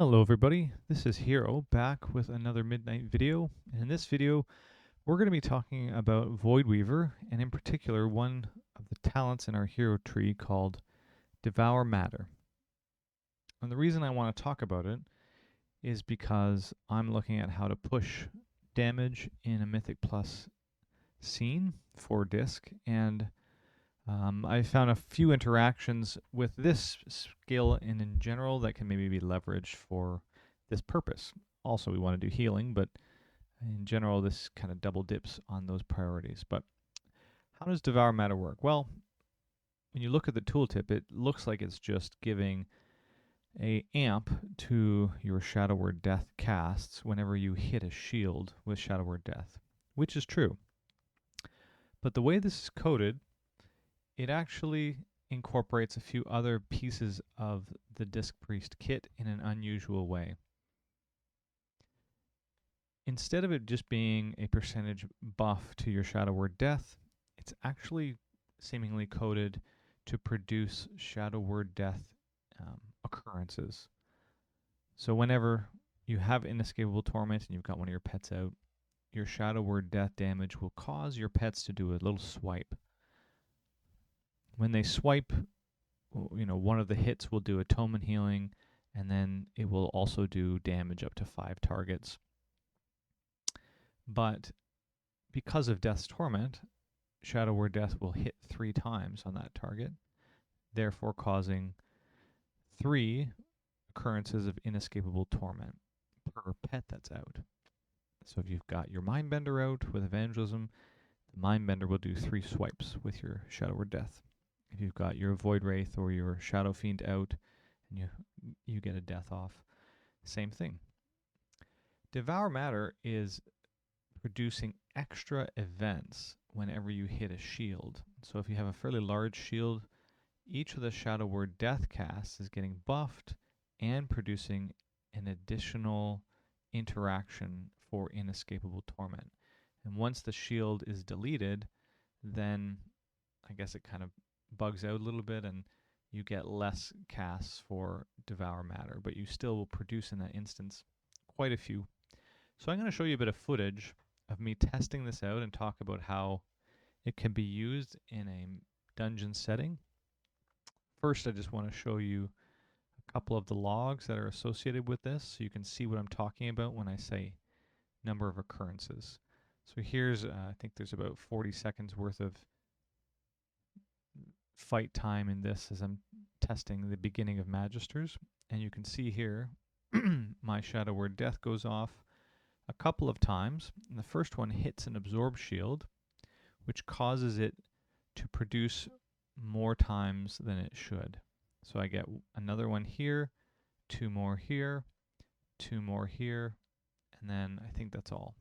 Hello everybody, this is Hero back with another midnight video, and in this video we're going to be talking about Voidweaver, and in particular one of the talents in our hero tree called Devour Matter. And the reason I want to talk about it is because I'm looking at how to push damage in a Mythic Plus scene for disc, and I found a few interactions with this skill and in general that can maybe be leveraged for this purpose. Also, we want to do healing, but in general, this kind of double dips on those priorities. But how does Devour Matter work? Well, when you look at the tooltip, it looks like it's just giving a amp to your Shadow Word Death casts whenever you hit a shield with Shadow Word Death, which is true. But the way this is coded, it actually incorporates a few other pieces of the Disc Priest kit in an unusual way. Instead of it just being a percentage buff to your Shadow Word Death, it's actually seemingly coded to produce Shadow Word Death occurrences. So whenever you have Inescapable Torment and you've got one of your pets out, your Shadow Word Death damage will cause your pets to do a little swipe. When they swipe, one of the hits will do atonement healing, and then it will also do damage up to 5 targets. But because of Death's Torment, Shadow Word Death will hit 3 times on that target, therefore causing 3 occurrences of Inescapable Torment per pet that's out. So if you've got your Mindbender out with Evangelism, the Mindbender will do 3 swipes with your Shadow Word Death. If you've got your Voidwraith or your Shadowfiend out and you get a death off, same thing. Devour Matter is producing extra events whenever you hit a shield. So if you have a fairly large shield, each of the Shadow Word Death casts is getting buffed and producing an additional interaction for Inescapable Torment. And once the shield is deleted, then I guess it kind of bugs out a little bit and you get less casts for Devour Matter, but you still will produce in that instance quite a few. So I'm going to show you a bit of footage of me testing this out and talk about how it can be used in a dungeon setting. First, I just want to show you a couple of the logs that are associated with this so you can see what I'm talking about when I say number of occurrences. So here's, I think there's about 40 seconds worth of fight time in this as I'm testing the beginning of Magisters. And you can see here my Shadow Word Death goes off a couple of times. And the first one hits an Absorb Shield, which causes it to produce more times than it should. So I get another one here, 2 more here, 2 more here, and then I think that's all,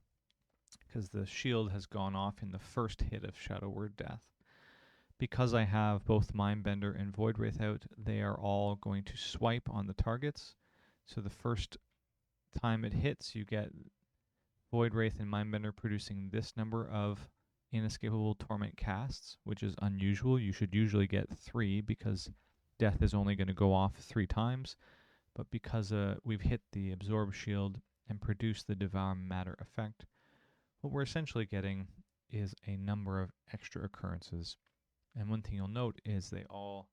because the shield has gone off in the first hit of Shadow Word Death. Because I have both Mindbender and Voidwraith out, they are all going to swipe on the targets. So the first time it hits, you get Voidwraith and Mindbender producing this number of Inescapable Torment casts, which is unusual. You should usually get 3 because Death is only going to go off 3 times. But because we've hit the Absorb Shield and produced the Devour Matter effect, what we're essentially getting is a number of extra occurrences. And one thing you'll note is they all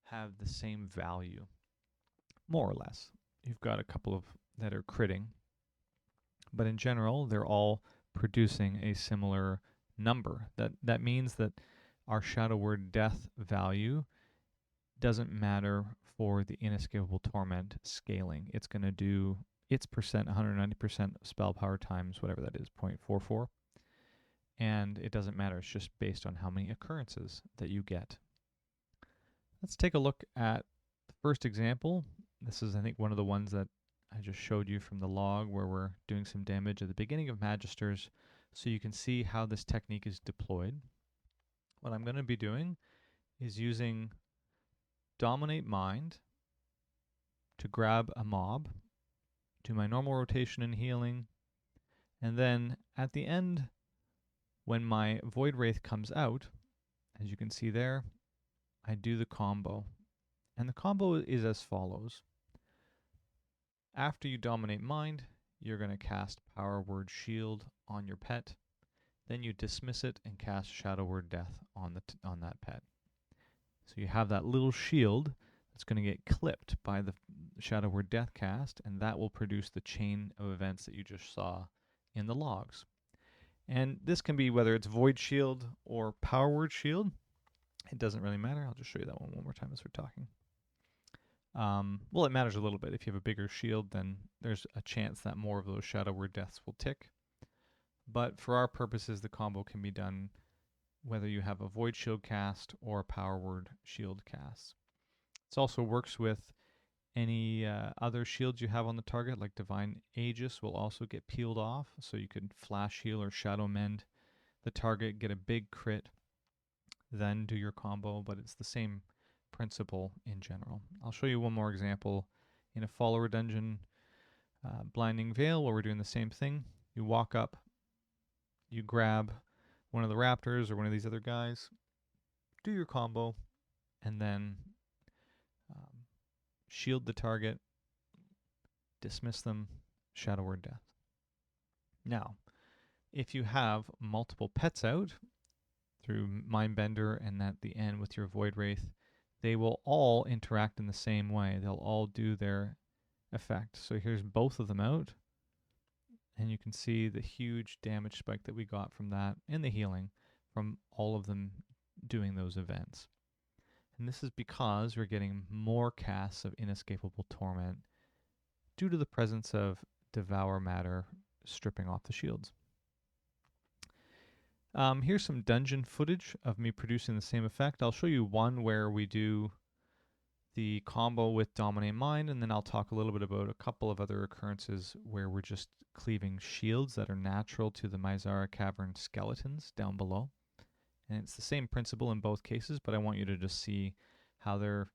have the same value, more or less. You've got a couple of that are critting, but in general, they're all producing a similar number. That means that our Shadow Word Death value doesn't matter for the Inescapable Torment scaling. It's going to do its percent, 190% spell power times whatever that is, 0.44. And it doesn't matter. It's just based on how many occurrences that you get. Let's take a look at the first example. This is, I think, one of the ones that I just showed you from the log where we're doing some damage at the beginning of Magisters, so you can see how this technique is deployed. What I'm going to be doing is using Dominate Mind to grab a mob, do my normal rotation and healing, and then at the end, when my Voidwraith comes out, as you can see there, I do the combo. And the combo is as follows. After you dominate mind, you're going to cast Power Word Shield on your pet. Then you dismiss it and cast Shadow Word Death on that pet. So you have that little shield that's going to get clipped by the Shadow Word Death cast, and that will produce the chain of events that you just saw in the logs. And this can be whether it's Void Shield or Power Word Shield. It doesn't really matter. I'll just show you that one more time as we're talking. Well, it matters a little bit. If you have a bigger shield, then there's a chance that more of those Shadow Word Deaths will tick. But for our purposes, the combo can be done whether you have a Void Shield cast or a Power Word Shield cast. It also works with any other shields you have on the target, like Divine Aegis will also get peeled off, so you could Flash Heal or Shadow Mend the target, get a big crit, then do your combo, but it's the same principle in general. I'll show you one more example in a follower dungeon, Blinding Veil, where we're doing the same thing. You walk up, you grab one of the raptors or one of these other guys, do your combo, and then shield the target, dismiss them, Shadow Word Death. Now, if you have multiple pets out through Mindbender and at the end with your Voidwraith, they will all interact in the same way. They'll all do their effect. So here's both of them out, and you can see the huge damage spike that we got from that and the healing from all of them doing those events. And this is because we're getting more casts of Inescapable Torment due to the presence of Devour Matter stripping off the shields. Here's some dungeon footage of me producing the same effect. I'll show you one where we do the combo with Dominate Mind, and then I'll talk a little bit about a couple of other occurrences where we're just cleaving shields that are natural to the Mizara Cavern skeletons down below. And it's the same principle in both cases, but I want you to just see how there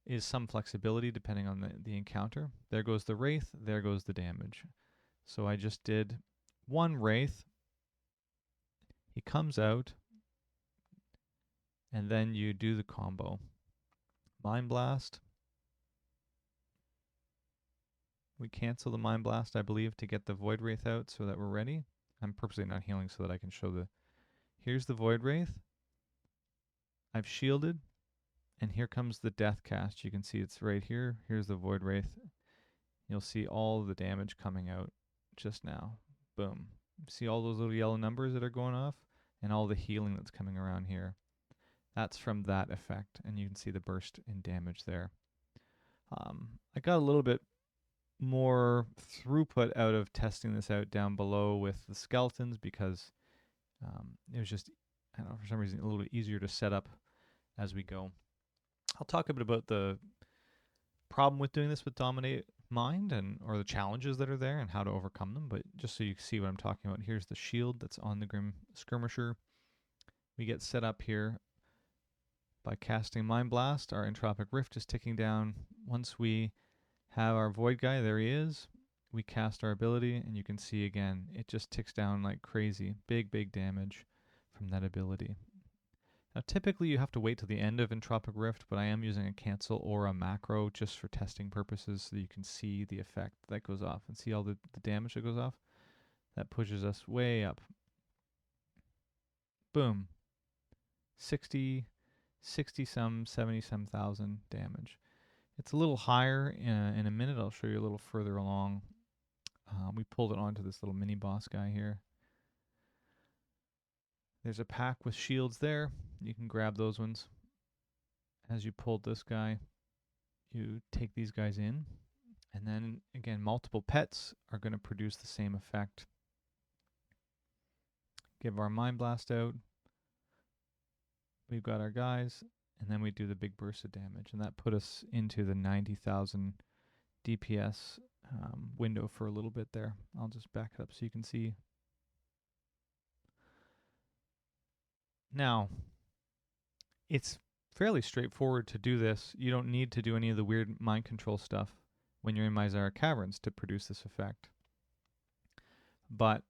is some flexibility depending on the encounter. There goes the Wraith, there goes the damage. So I just did one Wraith. He comes out, and then you do the combo. Mind Blast. We cancel the Mind Blast, I believe, to get the Voidwraith out so that we're ready. I'm purposely not healing so that I can show the... Here's the Voidwraith. I've shielded, and here comes the Death cast. You can see it's right here. Here's the Voidwraith. You'll see all the damage coming out just now. Boom. See all those little yellow numbers that are going off? And all the healing that's coming around here. That's from that effect, and you can see the burst in damage there. I got a little bit more throughput out of testing this out down below with the skeletons because it was just, I don't know, for some reason a little bit easier to set up as we go. I'll talk a bit about the problem with doing this with Dominate Mind or the challenges that are there and how to overcome them, but just so you can see what I'm talking about, here's the shield that's on the Grim Skirmisher. We get set up here by casting Mind Blast. Our Entropic Rift is ticking down. Once we have our Void guy, there he is, we cast our ability, and you can see again, it just ticks down like crazy. Big damage from that ability. Now typically you have to wait till the end of Entropic Rift, but I am using a cancel or a macro just for testing purposes so you can see the effect that goes off and see all the damage that goes off. That pushes us way up. Boom. 60 some, 70 some thousand damage. It's a little higher in a minute. I'll show you a little further along. We pulled it onto this little mini boss guy here. There's a pack with shields there. You can grab those ones. As you pulled this guy, you take these guys in. And then, again, multiple pets are going to produce the same effect. Give our Mind Blast out. We've got our guys. And then we do the big burst of damage. And that put us into the 90,000 DPS window for a little bit there. I'll just back it up so you can see. Now, it's fairly straightforward to do this. You don't need to do any of the weird mind control stuff when you're in Mizara Caverns to produce this effect. But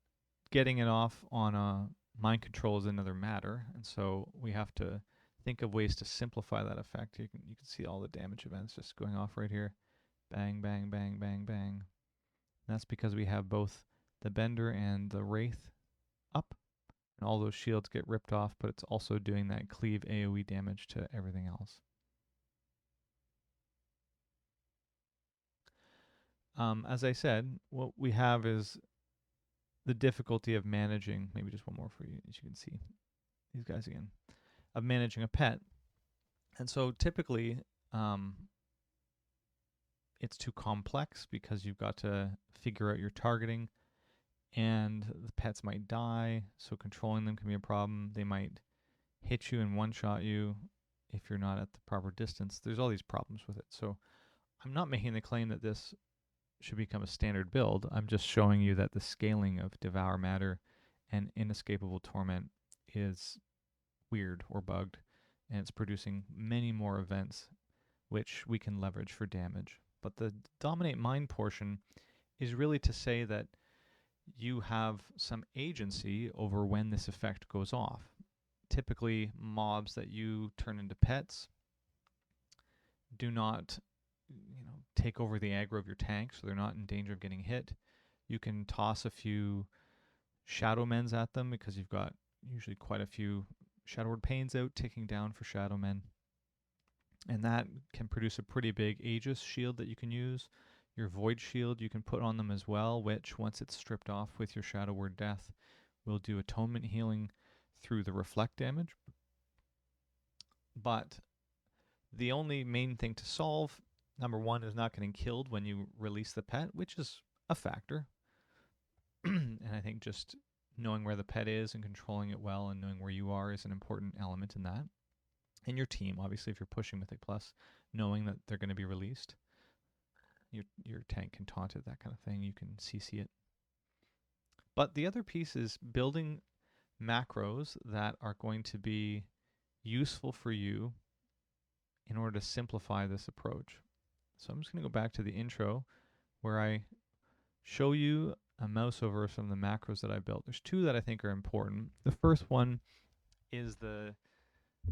getting it off on a mind control is another matter, and so we have to think of ways to simplify that effect. You can see all the damage events just going off right here. Bang, bang, bang, bang, bang. That's because we have both the Bender and the Wraith up, and all those shields get ripped off, but it's also doing that cleave AoE damage to everything else. As I said, what we have is the difficulty of managing, maybe just one more for you, as you can see, these guys again, of managing a pet. And so typically, it's too complex because you've got to figure out your targeting, and the pets might die, so controlling them can be a problem. They might hit you and one-shot you if you're not at the proper distance. There's all these problems with it. So I'm not making the claim that this should become a standard build. I'm just showing you that the scaling of Devour Matter and Inescapable Torment is weird or bugged, and it's producing many more events which we can leverage for damage. But the Dominate Mind portion is really to say that you have some agency over when this effect goes off. Typically, mobs that you turn into pets do not take over the aggro of your tank, so they're not in danger of getting hit. You can toss a few Shadow Mens at them because you've got usually quite a few Shadow Word Pains out ticking down for Shadow Men. And that can produce a pretty big Aegis shield that you can use. Your Void Shield you can put on them as well, which once it's stripped off with your Shadow Word Death will do atonement healing through the reflect damage. But the only main thing to solve, number one, is not getting killed when you release the pet, which is a factor. And I think just knowing where the pet is and controlling it well and knowing where you are is an important element in that. And your team, obviously, if you're pushing Mythic Plus, knowing that they're going to be released. Your tank can taunt it, that kind of thing. You can CC it. But the other piece is building macros that are going to be useful for you in order to simplify this approach. So I'm just going to go back to the intro where I show you a mouse over some of the macros that I built. There's two that I think are important. The first one is the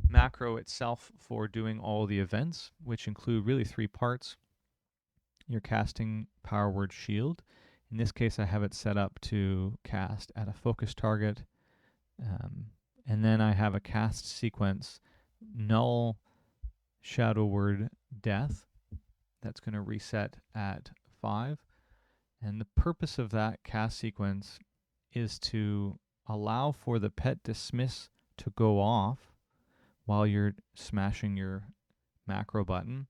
macro itself for doing all the events, which include really three parts. Your casting power word shield. In this case, I have it set up to cast at a focus target. And then I have a cast sequence, null shadow word death. That's going to reset at 5. And the purpose of that cast sequence is to allow for the petdismiss to go off while you're smashing your macro button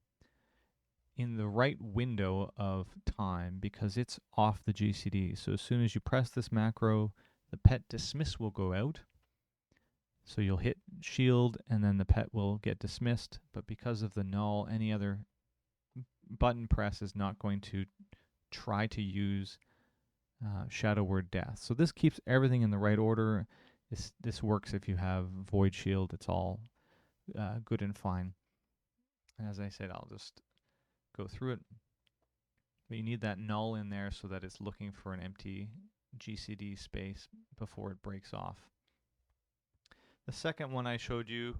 in the right window of time because it's off the GCD. So as soon as you press this macro, the petdismiss will go out. So you'll hit shield and then the pet will get dismissed. But because of the null, any other button press is not going to try to use Shadow Word Death. So this keeps everything in the right order. This works if you have Void Shield. It's all good and fine. And as I said, I'll just go through it. But you need that null in there so that it's looking for an empty GCD space before it breaks off. The second one I showed you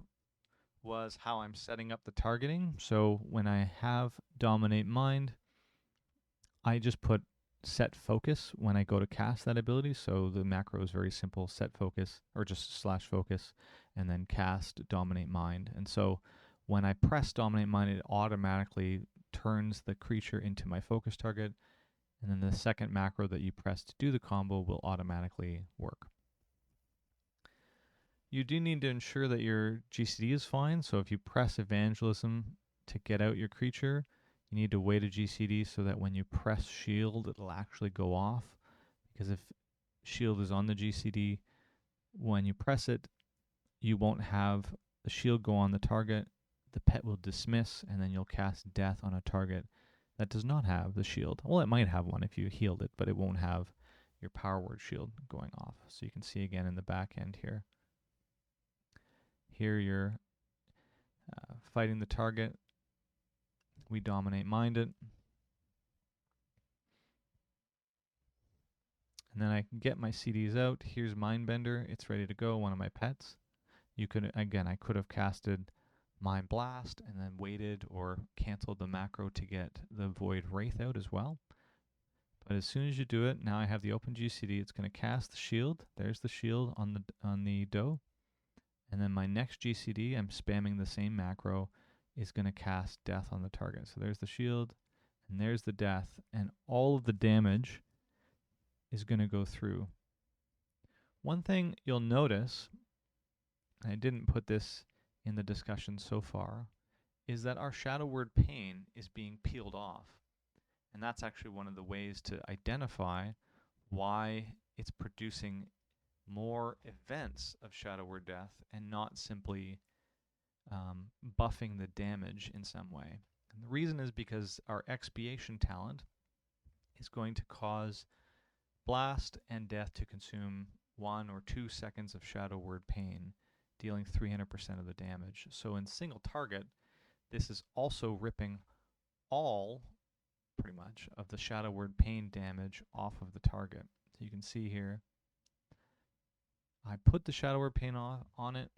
was how I'm setting up the targeting. So when I have Dominate Mind, I just put set focus when I go to cast that ability. So the macro is very simple, set focus, or just /focus, and then cast Dominate Mind. And so when I press Dominate Mind, it automatically turns the creature into my focus target, and then the second macro that you press to do the combo will automatically work. You do need to ensure that your GCD is fine, so if you press Evangelism to get out your creature, you need to wait a GCD so that when you press shield, it'll actually go off, because if shield is on the GCD, when you press it, you won't have the shield go on the target, the pet will dismiss, and then you'll cast death on a target that does not have the shield. Well, it might have one if you healed it, but it won't have your power word shield going off. So you can see again in the back end here. Here you're fighting the target. We Dominate Mind it. And then I can get my CDs out. Here's Mindbender. It's ready to go, one of my pets. You could, again, I could have casted Mind Blast and then waited or canceled the macro to get the Voidwraith out as well. But as soon as you do it, now I have the open GCD. It's going to cast the shield. There's the shield on the doe. And then my next GCD, I'm spamming the same macro, is going to cast death on the target. So there's the shield, and there's the death, and all of the damage is going to go through. One thing you'll notice, and I didn't put this in the discussion so far, is that our shadow word pain is being peeled off. And that's actually one of the ways to identify why it's producing more events of shadow word death and not simply buffing the damage in some way. And the reason is because our expiation talent is going to cause blast and death to consume 1 or 2 seconds of shadow word pain, dealing 300% of the damage. So in single target, this is also ripping all, pretty much, of the shadow word pain damage off of the target. So you can see here, I put the shadow word pain on it,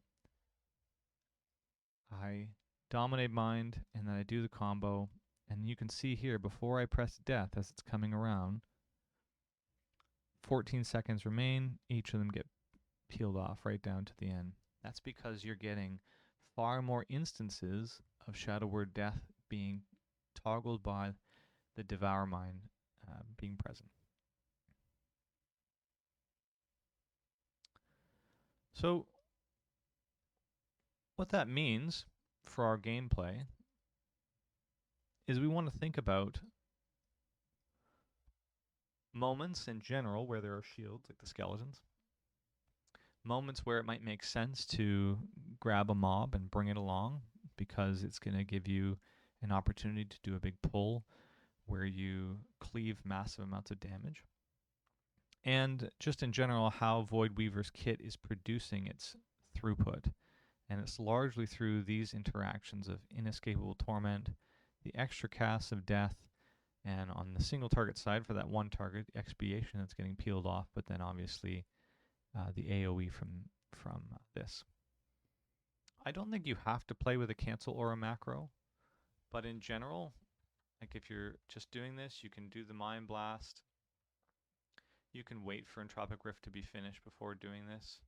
I dominate mind, and then I do the combo, and you can see here, before I press death as it's coming around, 14 seconds remain, each of them get peeled off right down to the end. That's because you're getting far more instances of shadow word death being toggled by the Devour Mind being present. So what that means for our gameplay is we want to think about moments in general where there are shields, like the skeletons, moments where it might make sense to grab a mob and bring it along because it's going to give you an opportunity to do a big pull where you cleave massive amounts of damage. And just in general, how Voidweaver's kit is producing its throughput. And it's largely through these interactions of Inescapable Torment, the extra casts of death, and on the single target side, for that one target, expiation that's getting peeled off, but then obviously the AoE from this. I don't think you have to play with a cancel or a macro, but in general, like if you're just doing this, you can do the Mind Blast. You can wait for Entropic Rift to be finished before doing this.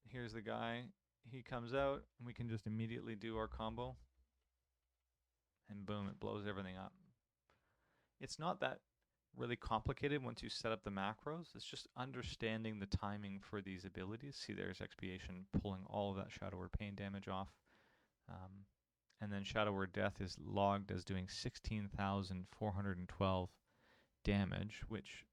Here's the guy. He comes out, and we can just immediately do our combo. And boom, it blows everything up. It's not that really complicated once you set up the macros. It's just understanding the timing for these abilities. See, there's expiation pulling all of that shadow word pain damage off. And then shadow word death is logged as doing 16,412 damage, which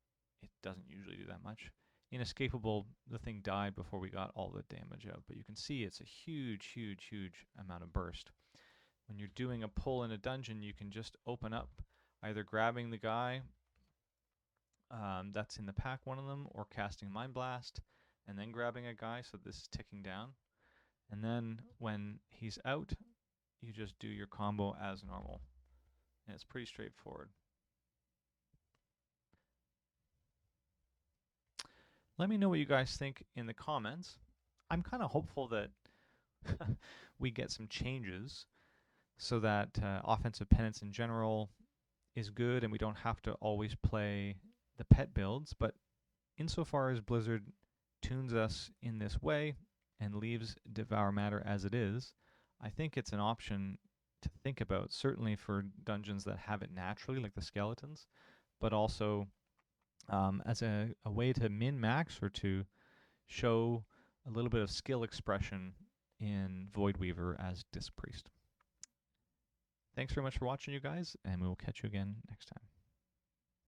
it doesn't usually do that much. Inescapable, the thing died before we got all the damage out, but you can see it's a huge, huge, huge amount of burst. When you're doing a pull in a dungeon, you can just open up, either grabbing the guy that's in the pack, one of them, or casting Mind Blast, and then grabbing a guy, so this is ticking down. And then when he's out, you just do your combo as normal. And it's pretty straightforward. Let me know what you guys think in the comments. I'm kind of hopeful that we get some changes so that offensive penance in general is good and we don't have to always play the pet builds. But insofar as Blizzard tunes us in this way and leaves Devour Matter as it is, I think it's an option to think about, certainly for dungeons that have it naturally, like the skeletons, but also as a way to min-max or to show a little bit of skill expression in Voidweaver as Disc Priest. Thanks very much for watching, you guys, and we will catch you again next time.